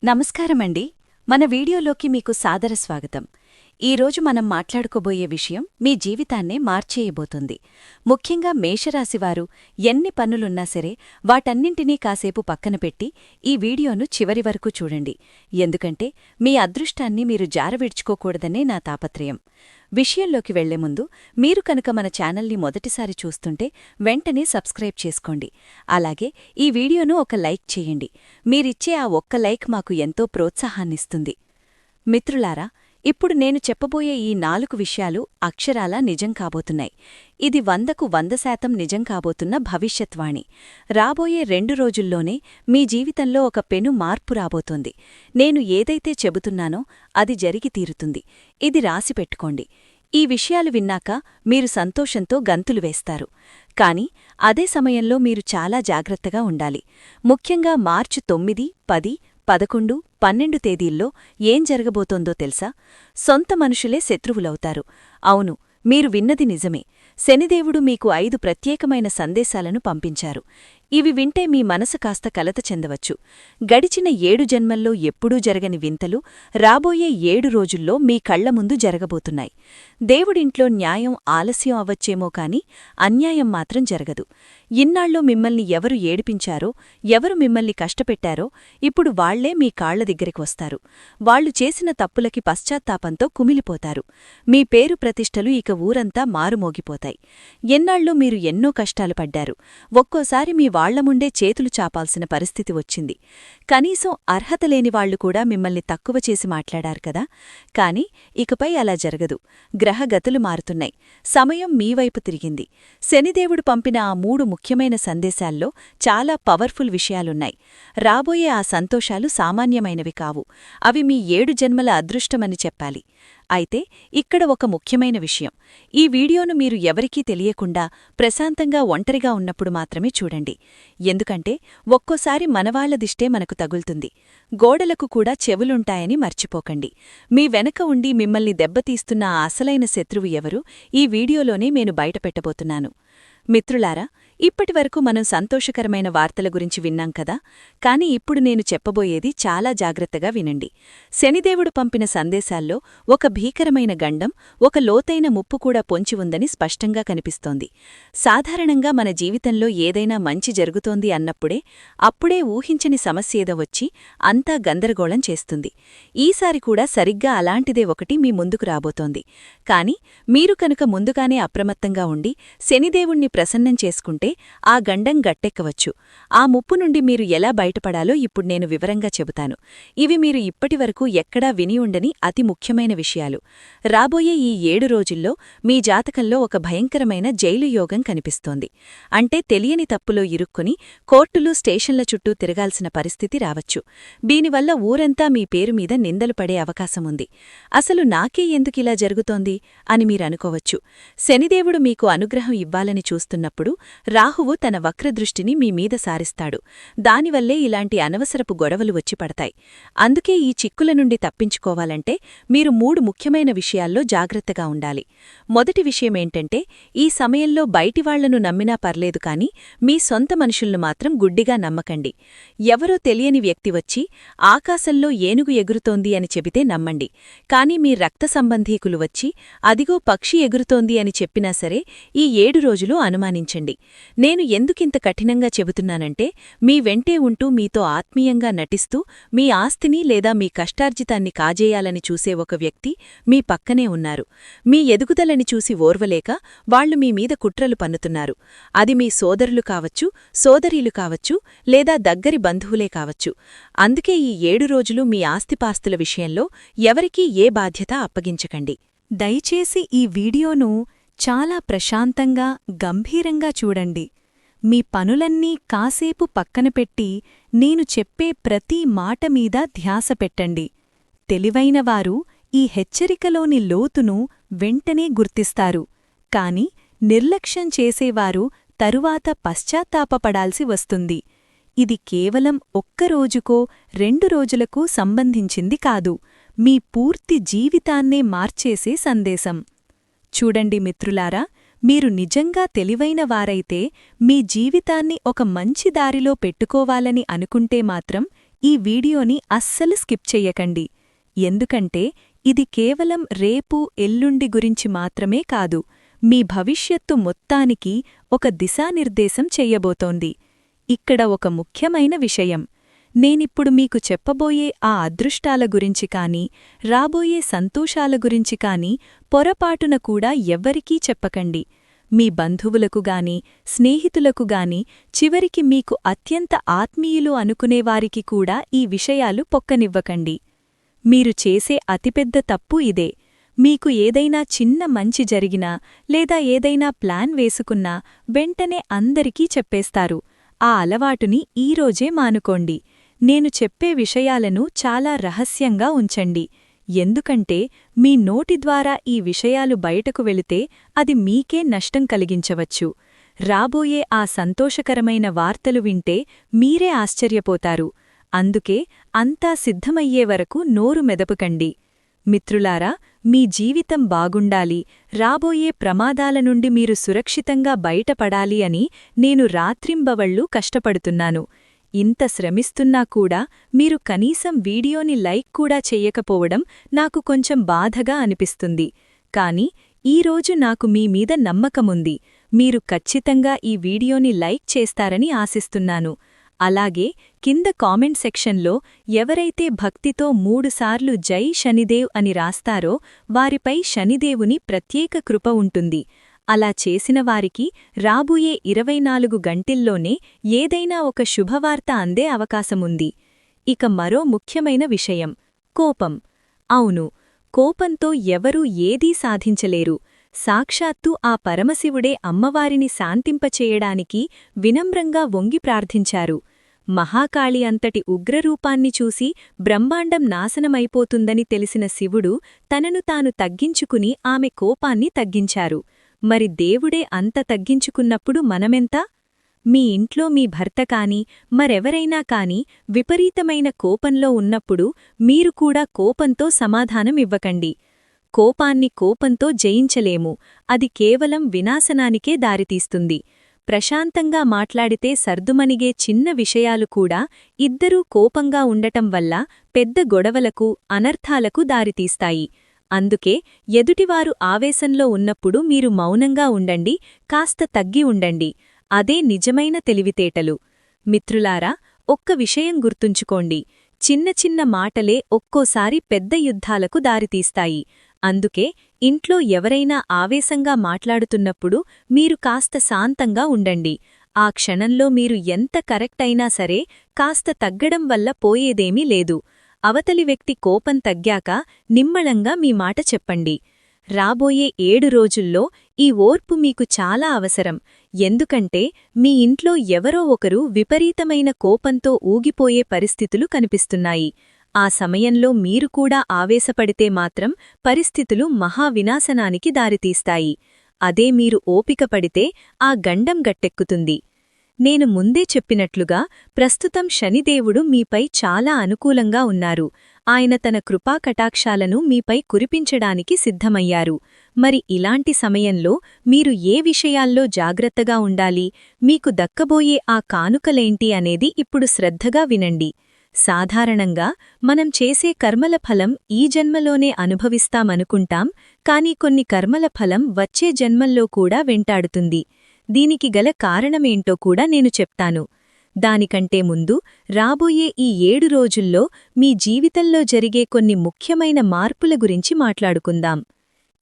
నమస్కారమండి. మన వీడియోలోకి మీకు సాదర స్వాగతం. ఈరోజు మనం మాట్లాడుకోబోయే విషయం మీ జీవితాన్నే మార్చేయబోతుంది. ముఖ్యంగా మేషరాశివారు ఎన్ని పనులున్నా సరే వాటన్నింటినీ కాసేపు పక్కన పెట్టి ఈ వీడియోను చివరి వరకు చూడండి. ఎందుకంటే మీ అదృష్టాన్ని మీరు జారవిడ్చుకోకూడదనే నా తాపత్రయం. విషయంలోకి వెళ్లే ముందు మీరు కనుక మన ఛానల్ని మొదటిసారి చూస్తుంటే వెంటనే సబ్స్క్రైబ్ చేసుకోండి. అలాగే ఈ వీడియోను ఒక లైక్ చేయండి. మీరిచ్చే ఆ ఒక్క లైక్ మాకు ఎంతో ప్రోత్సాహాన్నిస్తుంది. మిత్రులారా, ఇప్పుడు నేను చెప్పబోయే ఈ 4 విషయాలు అక్షరాలా నిజం కాబోతున్నాయి. ఇది 100కు 100% నిజం కాబోతున్న భవిష్యత్వాణి. రాబోయే 2 రోజుల్లోనే మీ జీవితంలో ఒక పెను మార్పు రాబోతోంది. నేను ఏదైతే చెబుతున్నానో అది జరిగి తీరుతుంది. ఇది రాసిపెట్టుకోండి. ఈ విషయాలు విన్నాక మీరు సంతోషంతో గంతులు వేస్తారు. కాని అదే సమయంలో మీరు చాలా జాగ్రత్తగా ఉండాలి. ముఖ్యంగా మార్చి 9, 10, 11, 12 తేదీల్లో ఏం జరగబోతోందో తెలుసా? సొంత మనుషులే శత్రువులవుతారు. అవును, మీరు విన్నది నిజమే. శనిదేవుడు మీకు 5 ప్రత్యేకమైన సందేశాలను పంపించారు. ఇవి వింటే మీ మనసు కాస్త కలత చెందవచ్చు. గడిచిన 7 జన్మల్లో ఎప్పుడూ జరగని వింతలు రాబోయే 7 రోజుల్లో మీ కళ్ల ముందు జరగబోతున్నాయి. దేవుడింట్లో న్యాయం ఆలస్యం అవ్వచ్చేమో కాని అన్యాయం మాత్రం జరగదు. ఇన్నాళ్ళు మిమ్మల్ని ఎవరు ఏడిపించారో, ఎవరు మిమ్మల్ని కష్టపెట్టారో ఇప్పుడు వాళ్లే మీ కాళ్ల దగ్గరికి వస్తారు. వాళ్లు చేసిన తప్పులకి పశ్చాత్తాపంతో కుమిలిపోతారు. మీ పేరు ప్రతిష్టలు ఇక ఊరంతా మారుమోగిపోతాయి. ఎన్నాళ్ళు మీరు ఎన్నో కష్టాలు పడ్డారు. ఒక్కోసారి మీ వాళ్లముండే చేతులు చాపాల్సిన పరిస్థితి వచ్చింది. కనీసం అర్హత లేనివాళ్లు కూడా మిమ్మల్ని తక్కువ చేసి మాట్లాడారు కదా. కాని ఇకపై అలా జరగదు. గ్రహగతులు మారుతున్నాయి. సమయం మీవైపు తిరిగింది. శనిదేవుడు పంపిన ఆ 3 ముఖ్యమైన సందేశాల్లో చాలా పవర్ఫుల్ విషయాలున్నాయి. రాబోయే ఆ సంతోషాలు సామాన్యమైనవి కావు. అవి మీ 7 జన్మల అదృష్టమని చెప్పాలి. అయితే ఇక్కడ ఒక ముఖ్యమైన విషయం. ఈ వీడియోను మీరు ఎవరికీ తెలియకుండా ప్రశాంతంగా ఒంటరిగా ఉన్నప్పుడు మాత్రమే చూడండి. ఎందుకంటే ఒక్కోసారి మనవాళ్లదిష్టే మనకు తగులుతుంది. గోడలకు కూడా చెవులుంటాయని మర్చిపోకండి. మీ వెనక ఉండి మిమ్మల్ని దెబ్బతీస్తున్న ఆ అసలైన శత్రువు ఎవరు ఈ వీడియోలోనే నేను బయటపెట్టబోతున్నాను. మిత్రులారా, ఇప్పటివరకు మనం సంతోషకరమైన వార్తల గురించి విన్నాం కదా. కాని ఇప్పుడు నేను చెప్పబోయేది చాలా జాగ్రత్తగా వినండి. శనిదేవుడు పంపిన సందేశాల్లో ఒక భీకరమైన గండం, ఒక లోతైన ముప్పు కూడా పొంచి ఉందని స్పష్టంగా కనిపిస్తోంది. సాధారణంగా మన జీవితంలో ఏదైనా మంచి జరుగుతోంది అప్పుడే ఊహించని సమస్యేదో వచ్చి అంతా గందరగోళం చేస్తుంది. ఈసారి కూడా సరిగ్గా అలాంటిదే ఒకటి మీ ముందుకు రాబోతోంది. కాని మీరు కనుక ముందుగానే అప్రమత్తంగా ఉండి శనిదేవుణ్ణి ప్రసన్నం చేసుకుంటే ఆ గండం గట్టెక్కవచ్చు. ఆ ముప్పు నుండి మీరు ఎలా బయటపడాలో ఇప్పుడు నేను వివరంగా చెబుతాను. ఇవి మీరు ఇప్పటివరకు ఎక్కడా విని ఉండని అతి ముఖ్యమైన విషయాలు. రాబోయే ఈ 7 రోజుల్లో మీ జాతకంలో ఒక భయంకరమైన జైలు యోగం కనిపిస్తోంది. అంటే తెలియని తప్పులో ఇరుక్కుని కోర్టులు, స్టేషన్ల చుట్టూ తిరగాల్సిన పరిస్థితి రావచ్చు. దీనివల్ల ఊరంతా మీ పేరు మీద నిందలు పడే అవకాశముంది. అసలు నాకే ఎందుకిలా జరుగుతోంది అని మీరనుకోవచ్చు. శనిదేవుడు మీకు అనుగ్రహం ఇవ్వాలని చూస్తున్నప్పుడు రాహువు తన వక్రదృష్టిని మీ మీద సారిస్తాడు. దానివల్లే ఇలాంటి అనవసరపు గొడవలు వచ్చి పడతాయి. అందుకే ఈ చిక్కుల నుండి తప్పించుకోవాలంటే మీరు 3 ముఖ్యమైన విషయాల్లో జాగ్రత్తగా ఉండాలి. మొదటి విషయమేంటంటే, ఈ సమయంలో బయటివాళ్లను నమ్మినా పర్లేదు కాని మీ సొంత మనుషుల్ని మాత్రం గుడ్డిగా నమ్మకండి. ఎవరో తెలియని వ్యక్తి వచ్చి ఆకాశంలో ఏనుగు ఎగురుతోంది అని చెబితే నమ్మండి. కాని మీ రక్త సంబంధీకులు వచ్చి అదిగో పక్షి ఎగురుతోంది అని చెప్పినా సరే ఈ 7 రోజులు అనుమానించండి. నేను ఎందుకింత కఠినంగా చెబుతున్నానంటే, మీ వెంటే ఉంటూ మీతో ఆత్మీయంగా నటిస్తూ మీ ఆస్తిని లేదా మీ కష్టార్జితాన్ని కాజేయాలని చూసే ఒక వ్యక్తి మీ పక్కనే ఉన్నారు. మీ ఎదుగుదలని చూసి ఓర్వలేక వాళ్లు మీ మీద కుట్రలు పన్నుతున్నారు. అది మీ సోదరులు కావచ్చు, సోదరీలు కావచ్చు, లేదా దగ్గరి బంధువులే కావచ్చు. అందుకే ఈ 7 రోజులు మీ ఆస్తిపాస్తుల విషయంలో ఎవరికీ ఏ బాధ్యత అప్పగించకండి. దయచేసి ఈ వీడియోను చాలా ప్రశాంతంగా, గంభీరంగా చూడండి. మీ పనులన్నీ కాసేపు పక్కనపెట్టి నేను చెప్పే ప్రతి మాట మీద ధ్యాస పెట్టండి. తెలివైనవారు ఈ హెచ్చరికలోని లోతును వెంటనే గుర్తిస్తారు. కాని నిర్లక్ష్యం చేసేవారు తరువాత పశ్చాత్తాపపడాల్సి వస్తుంది. ఇది కేవలం 1 రోజుకో 2 రోజులకు సంబంధించింది కాదు, మీ పూర్తి జీవితాన్నే మార్చేసే సందేశం. చూడండి మిత్రులారా, మీరు నిజంగా తెలివైనవారైతే మీ జీవితాన్ని ఒక మంచి దారిలో పెట్టుకోవాలని అనుకుంటే మాత్రం ఈ వీడియోని అస్సలు స్కిప్ చెయ్యకండి. ఎందుకంటే ఇది కేవలం రేపు ఎల్లుండి గురించి మాత్రమే కాదు, మీ భవిష్యత్తు మొత్తానికి ఒక దిశానిర్దేశం చెయ్యబోతోంది. ఇక్కడ ఒక ముఖ్యమైన విషయం, నేనిప్పుడు మీకు చెప్పబోయే ఆ అదృష్టాల గురించి కాని, రాబోయే సంతోషాల గురించి కాని పొరపాటున కూడా ఎవ్వరికీ చెప్పకండి. మీ బంధువులకు గాని, స్నేహితులకు గాని, చివరికి మీకు అత్యంత ఆత్మీయులు అనుకునేవారికి కూడా ఈ విషయాలు పొక్కనివ్వకండి. మీరు చేసే అతిపెద్ద తప్పు ఇదే. మీకు ఏదైనా చిన్న మంచి జరిగినా లేదా ఏదైనా ప్లాన్ వేసుకున్నా వెంటనే అందరికీ చెప్పేస్తారు. ఆ అలవాటుని ఈరోజే మానుకోండి. నేను చెప్పే విషయాలను చాలా రహస్యంగా ఉంచండి. ఎందుకంటే మీ నోటి ద్వారా ఈ విషయాలు బయటకు వెళితే అది మీకే నష్టం కలిగించవచ్చు. రాబోయే ఆ సంతోషకరమైన వార్తలు వింటే మీరే ఆశ్చర్యపోతారు. అందుకే అంతా సిద్ధమయ్యే వరకు నోరు మెదపకండి. మిత్రులారా, మీ జీవితం బాగుండాలి, రాబోయే ప్రమాదాల నుండి మీరు సురక్షితంగా బయటపడాలి అని నేను రాత్రింబవళ్లూ కష్టపడుతున్నాను. ఇంత శ్రమిస్తున్నా కూడా మీరు కనీసం వీడియోని లైక్ కూడా చెయ్యకపోవడం నాకు కొంచెం బాధగా అనిపిస్తుంది. కాని ఈరోజు నాకు మీ మీద నమ్మకముంది. మీరు ఖచ్చితంగా ఈ వీడియోని లైక్ చేస్తారని ఆశిస్తున్నాను. అలాగే కింద కామెంట్ సెక్షన్లో ఎవరైతే భక్తితో 3 సార్లు జై శనిదేవ్ అని రాస్తారో వారిపై శనిదేవుని ప్రత్యేక కృప ఉంటుంది. అలా చేసిన వారికి రాబోయే 24 గంటల్లోనే ఏదైనా ఒక శుభవార్త అందే అవకాశముంది. ఇక మరో ముఖ్యమైన విషయం, కోపం. అవును, కోపంతో ఎవరూ ఏదీ సాధించలేరు. సాక్షాత్తు ఆ పరమశివుడే అమ్మవారిని శాంతింపచేయడానికి వినమ్రంగా వంగి ప్రార్థించారు. మహాకాళి అంతటి ఉగ్రరూపాన్ని చూసి బ్రహ్మాండం నాశనమైపోతుందని తెలిసిన శివుడు తనను తాను తగ్గించుకుని ఆమె కోపాన్ని తగ్గించారు. మరి దేవుడే అంత తగ్గించుకున్నప్పుడు మనమెంత? మీ ఇంట్లో మీ భర్త కాని, మరెవరైనా కాని విపరీతమైన కోపంలో ఉన్నప్పుడు మీరు కూడా కోపంతో సమాధానమివ్వకండి. కోపాన్ని కోపంతో జయించలేము, అది కేవలం వినాశనానికే దారితీస్తుంది. ప్రశాంతంగా మాట్లాడితే సర్దుమణిగే చిన్న విషయాలు కూడా ఇద్దరూ కోపంగా ఉండటం వల్ల పెద్ద గొడవలకు, అనర్థాలకు దారితీస్తాయి. అందుకే ఎదుటివారు ఆవేశంలో ఉన్నప్పుడు మీరు మౌనంగా ఉండండి, కాస్త తగ్గి ఉండండి. అదే నిజమైన తెలివితేటలు. మిత్రులారా, ఒక్క విషయం గుర్తుంచుకోండి, చిన్న చిన్న మాటలే ఒక్కోసారి పెద్ద యుద్ధాలకు దారితీస్తాయి. అందుకే ఇంట్లో ఎవరైనా ఆవేశంగా మాట్లాడుతున్నప్పుడు మీరు కాస్త శాంతంగా ఉండండి. ఆ క్షణంలో మీరు ఎంత కరెక్ట్ అయినా సరే కాస్త తగ్గడం వల్ల పోయేదేమీ లేదు. అవతలి వ్యక్తి కోపం తగ్గాక నిమ్మళంగా మీ మాట చెప్పండి. రాబోయే 7 రోజుల్లో ఈ ఓర్పు మీకు చాలా అవసరం. ఎందుకంటే మీ ఇంట్లో ఎవరో ఒకరు విపరీతమైన కోపంతో ఊగిపోయే పరిస్థితులు కనిపిస్తున్నాయి. ఆ సమయంలో మీరు కూడా ఆవేశపడితే మాత్రం పరిస్థితులు మహావినాశనానికి దారితీస్తాయి. అదే మీరు ఓపిక పడితే ఆ గండం గట్టెక్కుతుంది. నేను ముందే చెప్పినట్లుగా ప్రస్తుతం శనిదేవుడు మీపై చాలా అనుకూలంగా ఉన్నారు. ఆయన తన కృపాకటాక్షాలను మీపై కురిపించడానికి సిద్ధమయ్యారు. మరి ఇలాంటి సమయంలో మీరు ఏ విషయాల్లో జాగ్రత్తగా ఉండాలి, మీకు దక్కబోయే ఆ కానుకలేంటి అనేది ఇప్పుడు శ్రద్ధగా వినండి. సాధారణంగా మనం చేసే కర్మల ఫలం ఈ జన్మలోనే అనుభవిస్తామనుకుంటాం, కానీ కొన్ని కర్మల ఫలం వచ్చే జన్మల్లో కూడా వెంటాడుతుంది. దీనికి గల కారణమేంటో కూడా నేను చెప్తాను. దానికంటే ముందు రాబోయే ఈ 7 రోజుల్లో మీ జీవితంలో జరిగే కొన్ని ముఖ్యమైన మార్పుల గురించి మాట్లాడుకుందాం.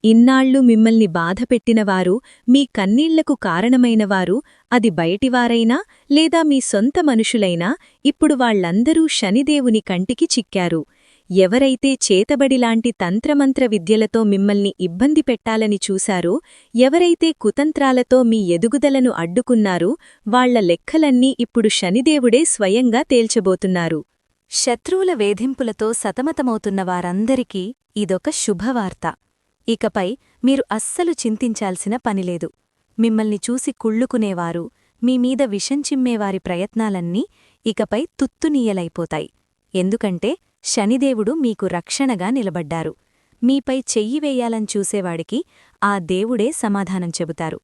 ఇన్నాళ్లు మిమ్మల్ని బాధపెట్టినవారు, మీ కన్నీళ్లకు కారణమైనవారు, అది బయటివారైనా లేదా మీ సొంత మనుషులైనా, ఇప్పుడు వాళ్లందరూ శనిదేవుని కంటికి చిక్కారు. ఎవరైతే చేతబడిలాంటి తంత్రమంత్ర విద్యలతో మిమ్మల్ని ఇబ్బంది పెట్టాలని చూశారో, ఎవరైతే కుతంత్రాలతో మీ ఎదుగుదలను అడ్డుకున్నారో, వాళ్ల లెక్కలన్నీ ఇప్పుడు శనిదేవుడే స్వయంగా తేల్చబోతున్నారు. శత్రువుల వేధింపులతో సతమతమవుతున్న వారందరికీ ఇదొక శుభవార్త. ఇకపై మీరు అస్సలు చింతించాల్సిన పనిలేదు. మిమ్మల్ని చూసి కుళ్ళుకునేవారు, మీమీద విషం చిమ్మేవారి ప్రయత్నాలన్నీ ఇకపై తుత్తునీయలైపోతాయి. ఎందుకంటే శనిదేవుడు మీకు రక్షణగా నిలబడ్డారు. మీపై చెయ్యి వేయాలని చూసేవాడికి ఆ దేవుడే సమాధానం చెబుతారు.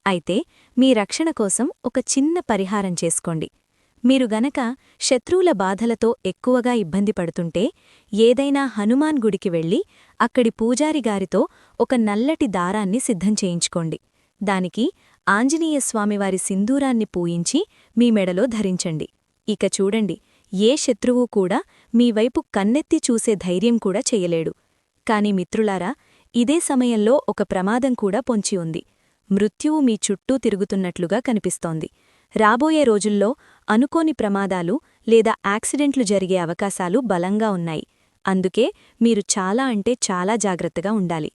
అయితే మీ రక్షణ కోసం ఒక చిన్న పరిహారం చేసుకోండి. మీరు గనక శత్రువుల బాధలతో ఎక్కువగా ఇబ్బంది పడుతుంటే ఏదైనా హనుమాన్ గుడికి వెళ్ళి అక్కడి పూజారిగారితో ఒక నల్లటి దారాన్ని సిద్ధం చేయించుకోండి. దానికి ఆంజనేయస్వామివారి సింధూరాన్ని పూయించి మీ మెడలో ధరించండి. ఇక చూడండి, ఏ శత్రువూ కూడా మీవైపు కన్నెత్తి చూసే ధైర్యం కూడా చెయ్యలేడు. కాని మిత్రులారా, ఇదే సమయంలో ఒక ప్రమాదం కూడా పొంచి ఉంది. మృత్యువు మీ చుట్టూ తిరుగుతున్నట్లుగా కనిపిస్తోంది. రాబోయే రోజుల్లో అనుకోని ప్రమాదాలు లేదా యాక్సిడెంట్లు జరిగే అవకాశాలు బలంగా ఉన్నాయి. అందుకే మీరు చాలా అంటే చాలా జాగ్రత్తగా ఉండాలి.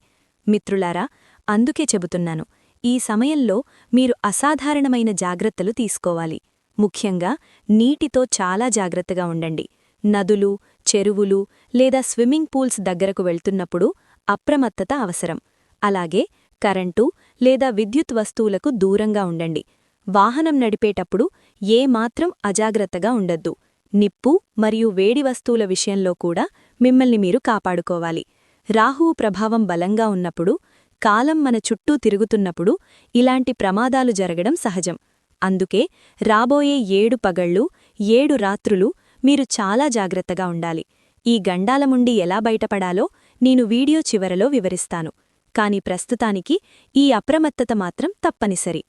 మిత్రులారా, అందుకే చెబుతున్నాను, ఈ సమయంలో మీరు అసాధారణమైన జాగ్రత్తలు తీసుకోవాలి. ముఖ్యంగా నీటితో చాలా జాగ్రత్తగా ఉండండి. నదులు, చెరువులు లేదా స్విమ్మింగ్ పూల్స్ దగ్గరకు వెళ్తున్నప్పుడు అప్రమత్తత అవసరం. అలాగే కరెంటు లేదా విద్యుత్ వస్తువులకు దూరంగా ఉండండి. వాహనం నడిపేటప్పుడు ఏమాత్రం అజాగ్రత్తగా ఉండొద్దు. నిప్పు మరియు వేడి వస్తువుల విషయంలో కూడా మిమ్మల్ని మీరు కాపాడుకోవాలి. రాహువు ప్రభావం బలంగా ఉన్నప్పుడు, కాలం మన చుట్టూ తిరుగుతున్నప్పుడు ఇలాంటి ప్రమాదాలు జరగడం సహజం. అందుకే రాబోయే 7 పగళ్లు 7 రాత్రులు మీరు చాలా జాగ్రత్తగా ఉండాలి. ఈ గండాలముండి ఎలా బయటపడాలో నేను వీడియో చివరలో వివరిస్తాను. కాని ప్రస్తుతానికి ఈ అప్రమత్తత మాత్రం తప్పనిసరి.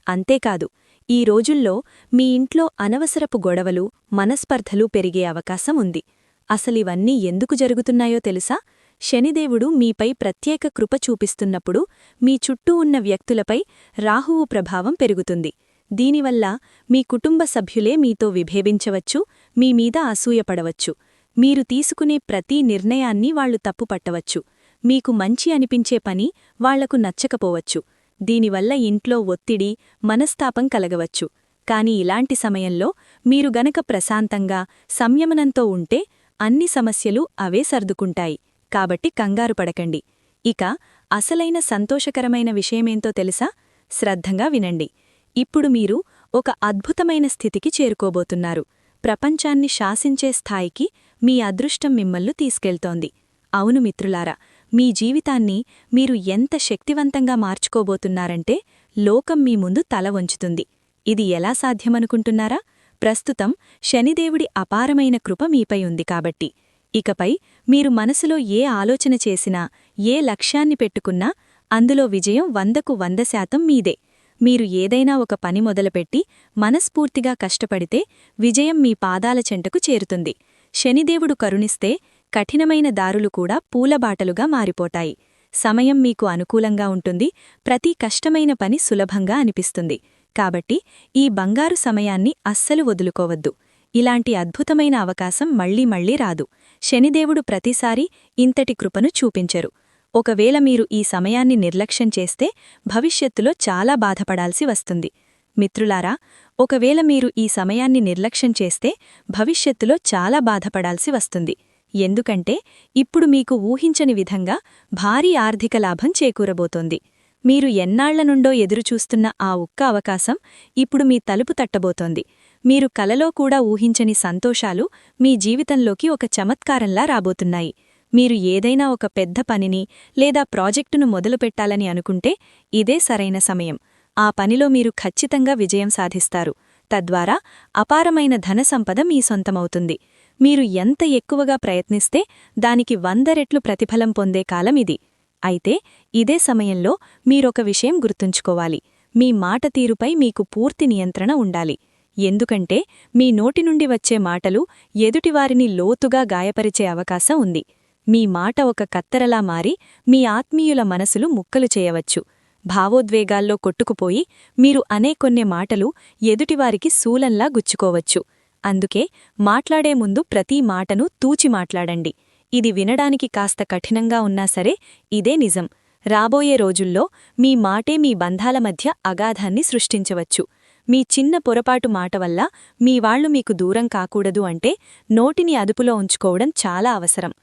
అంతేకాదు, ఈ రోజుల్లో మీ ఇంట్లో అనవసరపు గొడవలు, మనస్పర్ధలు పెరిగే అవకాశం ఉంది. అసలివన్నీ ఎందుకు జరుగుతున్నాయో తెలుసా? శనిదేవుడు మీపై ప్రత్యేక కృప చూపిస్తున్నప్పుడు మీ చుట్టూ ఉన్న వ్యక్తులపై రాహువు ప్రభావం పెరుగుతుంది. దీనివల్ల మీ కుటుంబ సభ్యులే మీతో విభేదించవచ్చు, మీమీద అసూయపడవచ్చు. మీరు తీసుకునే ప్రతి నిర్ణయాన్ని వాళ్లు తప్పుపట్టవచ్చు. మీకు మంచి అనిపించే పని వాళ్లకు నచ్చకపోవచ్చు. దీనివల్ల ఇంట్లో ఒత్తిడి, మనస్తాపం కలగవచ్చు. కాని ఇలాంటి సమయంలో మీరు గనక ప్రశాంతంగా, సంయమనంతో ఉంటే అన్ని సమస్యలు అవే సర్దుకుంటాయి. కాబట్టి కంగారు పడకండి. ఇక అసలైన సంతోషకరమైన విషయమేంతో తెలుసా? శ్రద్ధంగా వినండి. ఇప్పుడు మీరు ఒక అద్భుతమైన స్థితికి చేరుకోబోతున్నారు. ప్రపంచాన్ని శాసించే స్థాయికి మీ అదృష్టం మిమ్మల్ని తీసుకెళ్తోంది. అవును మిత్రులారా, మీ జీవితాన్ని మీరు ఎంత శక్తివంతంగా మార్చుకోబోతున్నారంటే లోకం మీ ముందు తల వంచుతుంది. ఇది ఎలా సాధ్యమనుకుంటున్నారా? ప్రస్తుతం శనిదేవుడి అపారమైన కృప మీపై ఉంది కాబట్టి. ఇకపై మీరు మనసులో ఏ ఆలోచన చేసినా, ఏ లక్ష్యాన్ని పెట్టుకున్నా అందులో విజయం 100కు 100% మీదే. మీరు ఏదైనా ఒక పని మొదలుపెట్టి మనస్ఫూర్తిగా కష్టపడితే విజయం మీ పాదాల చెంటకు చేరుతుంది. శనిదేవుడు కరుణిస్తే కఠినమైన దారులు కూడా పూలబాటలుగా మారిపోతాయి. సమయం మీకు అనుకూలంగా ఉంటుంది. ప్రతి కష్టమైన పని సులభంగా అనిపిస్తుంది. కాబట్టి ఈ బంగారు సమయాన్ని అస్సలు వదులుకోవద్దు. ఇలాంటి అద్భుతమైన అవకాశం మళ్లీ రాదు. శనిదేవుడు ప్రతిసారీ ఇంతటి కృపను చూపించరు. ఒకవేళ మీరు ఈ సమయాన్ని నిర్లక్ష్యం చేస్తే భవిష్యత్తులో చాలా బాధపడాల్సి వస్తుంది. మిత్రులారా, ఒకవేళ మీరు ఈ సమయాన్ని నిర్లక్ష్యం చేస్తే భవిష్యత్తులో చాలా బాధపడాల్సి వస్తుంది. ఎందుకంటే ఇప్పుడు మీకు ఊహించని విధంగా భారీ ఆర్థిక లాభం చేకూరబోతోంది. మీరు ఎన్నాళ్ల నుండో ఎదురుచూస్తున్న ఆ ఒక్క అవకాశం ఇప్పుడు మీ తలుపు తట్టబోతోంది. మీరు కలలో కూడా ఊహించని సంతోషాలు మీ జీవితంలోకి ఒక చమత్కారంలా రాబోతున్నాయి. మీరు ఏదైనా ఒక పెద్ద పనిని లేదా ప్రాజెక్టును మొదలుపెట్టాలని అనుకుంటే ఇదే సరైన సమయం. ఆ పనిలో మీరు ఖచ్చితంగా విజయం సాధిస్తారు. తద్వారా అపారమైన ధనసంపద మీ సొంతమవుతుంది. మీరు ఎంత ఎక్కువగా ప్రయత్నిస్తే దానికి 100 రెట్లు ప్రతిఫలం పొందే కాలం ఇది. అయితే ఇదే సమయంలో మీరొక విషయం గుర్తుంచుకోవాలి. మీ మాట తీరుపై మీకు పూర్తి నియంత్రణ ఉండాలి. ఎందుకంటే మీ నోటి నుండి వచ్చే మాటలు ఎదుటివారిని లోతుగా గాయపరిచే అవకాశం ఉంది. మీ మాట ఒక కత్తెరలా మారి మీ ఆత్మీయుల మనసులు ముక్కలు చేయవచ్చు. భావోద్వేగాల్లో కొట్టుకుపోయి మీరు అనే కొన్ని మాటలు ఎదుటివారికి శూలంలా గుచ్చుకోవచ్చు. అందుకే మాట్లాడే ముందు ప్రతి మాటను తూచి మాట్లాడండి. ఇది వినడానికి కాస్త కఠినంగా ఉన్నా సరే ఇదే నిజం. రాబోయే రోజుల్లో మీ మాటే మీ బంధాల మధ్య అగాధాన్ని సృష్టించవచ్చు. మీ చిన్న పొరపాటు మాట వల్ల మీ వాళ్లు మీకు దూరం కాకూడదు అంటే నోటిని అదుపులో ఉంచుకోవడం చాలా అవసరం.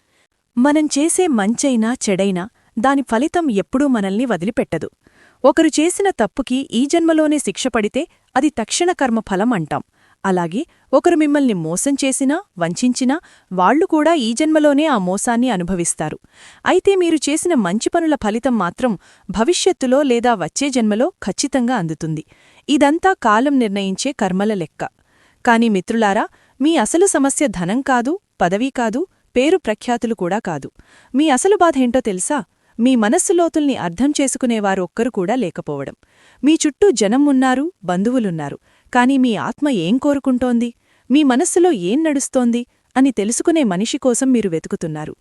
మనం చేసే మంచైనా చెడైనా దాని ఫలితం ఎప్పుడూ మనల్ని వదిలిపెట్టదు. ఒకరు చేసిన తప్పుకి ఈ జన్మలోనే శిక్ష పడితే అది తక్షణ కర్మ ఫలం అంటాం. అలాగే ఒకరు మిమ్మల్ని మోసం చేసినా, వంచించినా వాళ్లు కూడా ఈ జన్మలోనే ఆ మోసాన్ని అనుభవిస్తారు. అయితే మీరు చేసిన మంచి పనుల ఫలితం మాత్రం భవిష్యత్తులో లేదా వచ్చే జన్మలో ఖచ్చితంగా అందుతుంది. ఇదంతా కాలం నిర్ణయించే కర్మల లెక్క. కాని మిత్రులారా, మీ అసలు సమస్య ధనం కాదు, పదవీ కాదు, పేరు ప్రఖ్యాతులు కూడా కాదు. మీ అసలు బాధేంటో తెలుసా? మీ మనస్సు లోతుల్ని అర్థం చేసుకునేవారు ఒక్కరు కూడా లేకపోవడం. మీ చుట్టూ జనం ఉన్నారు, బంధువులున్నారు, కాని మీ ఆత్మ ఏం కోరుకుంటోంది, మీ మనస్సులో ఏం నడుస్తోంది అని తెలుసుకునే మనిషి కోసం మీరు వెతుకుతున్నారు.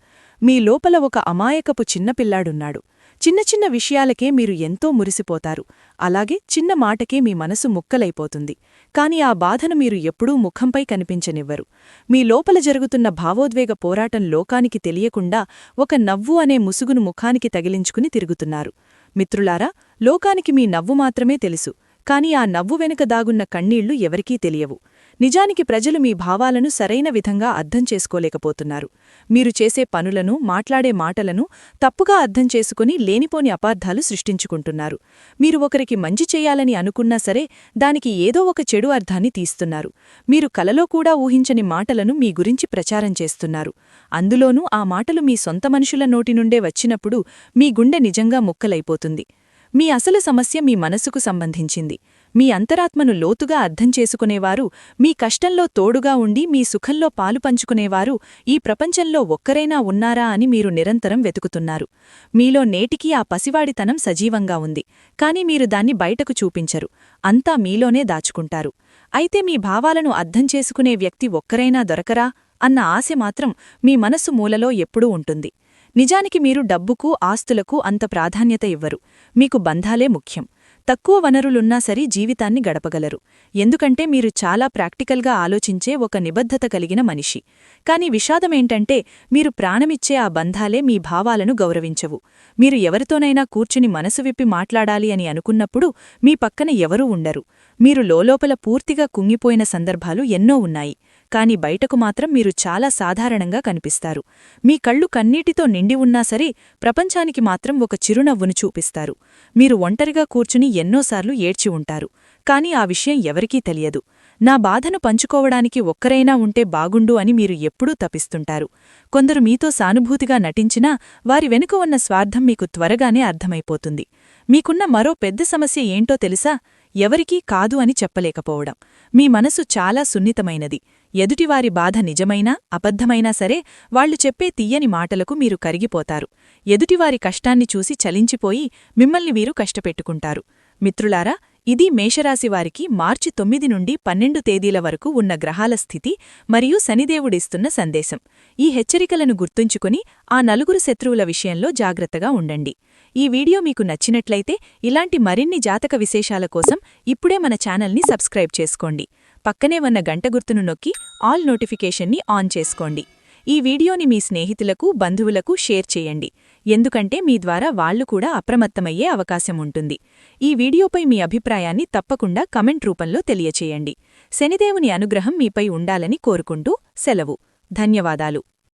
మీ లోపల ఒక అమాయకపు చిన్నపిల్లాడున్నాడు. చిన్న చిన్న విషయాలకే మీరు ఎంతో మురిసిపోతారు. అలాగే చిన్న మాటకే మీ మనసు ముక్కలైపోతుంది. కాని ఆ బాధను మీరు ఎప్పుడూ ముఖంపై కనిపించనివ్వరు. మీ లోపల జరుగుతున్న భావోద్వేగ పోరాటం లోకానికి తెలియకుండా ఒక నవ్వు అనే ముసుగును ముఖానికి తగిలించుకుని తిరుగుతున్నారు. మిత్రులారా, లోకానికి మీ నవ్వు మాత్రమే తెలుసు, కాని ఆ నవ్వు వెనుక దాగున్న కన్నీళ్లు ఎవరికీ తెలియవు. నిజానికి ప్రజలు మీ భావాలను సరైన విధంగా అర్థం చేసుకోలేకపోతున్నారు. మీరు చేసే పనులను, మాట్లాడే మాటలను తప్పుగా అర్థం చేసుకుని లేనిపోని అపార్థాలు సృష్టించుకుంటున్నారు. మీరు ఒకరికి మంచి చేయాలని అనుకున్నా సరే దానికి ఏదో ఒక చెడు అర్థాన్ని తీస్తున్నారు. మీరు కలలో కూడా ఊహించని మాటలను మీ గురించి ప్రచారం చేస్తున్నారు. అందులోనూ ఆ మాటలు మీ సొంత మనుషుల నోటి నుండే వచ్చినప్పుడు మీ గుండె నిజంగా ముక్కలైపోతుంది. మీ అసలు సమస్య మీ మనసుకు సంబంధించింది. మీ అంతరాత్మను లోతుగా అర్థం చేసుకునేవారు, మీ కష్టంలో తోడుగా ఉండి మీ సుఖంలో పాలు పంచుకునేవారు ఈ ప్రపంచంలో ఒక్కరైనా ఉన్నారా అని మీరు నిరంతరం వెతుకుతున్నారు. మీలో నేటికీ ఆ పసివాడితనం సజీవంగా ఉంది, కాని మీరు దాన్ని బయటకు చూపించరు. అంతా మీలోనే దాచుకుంటారు. అయితే మీ భావాలను అర్థం చేసుకునే వ్యక్తి ఒక్కరైనా దొరకరా అన్న ఆశ మాత్రం మీ మనస్సు మూలలో ఎప్పుడూ ఉంటుంది. నిజానికి మీరు డబ్బుకు, ఆస్తులకు అంత ప్రాధాన్యత ఇవ్వరు. మీకు బంధాలే ముఖ్యం. తక్కువ వనరులున్నా సరి జీవితాన్ని గడపగలరు. ఎందుకంటే మీరు చాలా ప్రాక్టికల్గా ఆలోచించే ఒక నిబద్ధత కలిగిన మనిషి. కాని విషాదమేంటంటే మీరు ప్రాణమిచ్చే ఆ బంధాలే మీ భావాలను గౌరవించవు. మీరు ఎవరితోనైనా కూర్చుని మనసు విప్పి మాట్లాడాలి అని అనుకున్నప్పుడు మీ పక్కన ఎవరూ ఉండరు. మీరు లోలోపల పూర్తిగా కుంగిపోయిన సందర్భాలు ఎన్నో ఉన్నాయి. కాని బయటకు మాత్రం మీరు చాలా సాధారణంగా కనిపిస్తారు. మీ కళ్ళు కన్నీటితో నిండి ఉన్నా సరే ప్రపంచానికి మాత్రం ఒక చిరునవ్వును చూపిస్తారు. మీరు ఒంటరిగా కూర్చుని ఎన్నోసార్లు ఏడ్చి ఉంటారు. కాని ఆ విషయం ఎవరికీ తెలియదు. నా బాధను పంచుకోవడానికి ఒక్కరైనా ఉంటే బాగుండు అని మీరు ఎప్పుడూ తపిస్తుంటారు. కొందరు మీతో సానుభూతిగా నటించినా వారి వెనుక ఉన్న స్వార్థం మీకు త్వరగానే అర్థమైపోతుంది. మీకున్న మరో పెద్ద సమస్య ఏంటో తెలుసా? ఎవరికీ కాదు అని చెప్పలేకపోవడం. మీ మనసు చాలా సున్నితమైనది. ఎదుటివారి బాధ నిజమైనా, అబద్ధమైనా సరే వాళ్లు చెప్పే తీయని మాటలకు మీరు కరిగిపోతారు. ఎదుటివారి కష్టాన్ని చూసి చలించిపోయి మిమ్మల్ని వీరు కష్టపెట్టుకుంటారు. మిత్రులారా, ఇది మేషరాశివారికి మార్చి 9 నుండి 12 తేదీల వరకు ఉన్న గ్రహాల స్థితి మరియు శనిదేవుడిస్తున్న సందేశం. ఈ హెచ్చరికలను గుర్తుంచుకుని ఆ నలుగురు శత్రువుల విషయంలో జాగ్రత్తగా ఉండండి. ఈ వీడియో మీకు నచ్చినట్లయితే ఇలాంటి మరిన్ని జాతక విశేషాల కోసం ఇప్పుడే మన ఛానల్ని సబ్స్క్రైబ్ చేసుకోండి. పక్కనే ఉన్న గంట గుర్తును నొక్కి ఆల్ నోటిఫికేషన్ని ఆన్ చేసుకోండి. ఈ వీడియోని మీ స్నేహితులకు, బంధువులకు షేర్ చేయండి. ఎందుకంటే మీ ద్వారా వాళ్లు కూడా అప్రమత్తమయ్యే అవకాశం ఉంటుంది. ఈ వీడియోపై మీ అభిప్రాయాన్ని తప్పకుండా కమెంట్ రూపంలో తెలియచేయండి. శనిదేవుని అనుగ్రహం మీపై ఉండాలని కోరుకుంటూ సెలవు. ధన్యవాదాలు.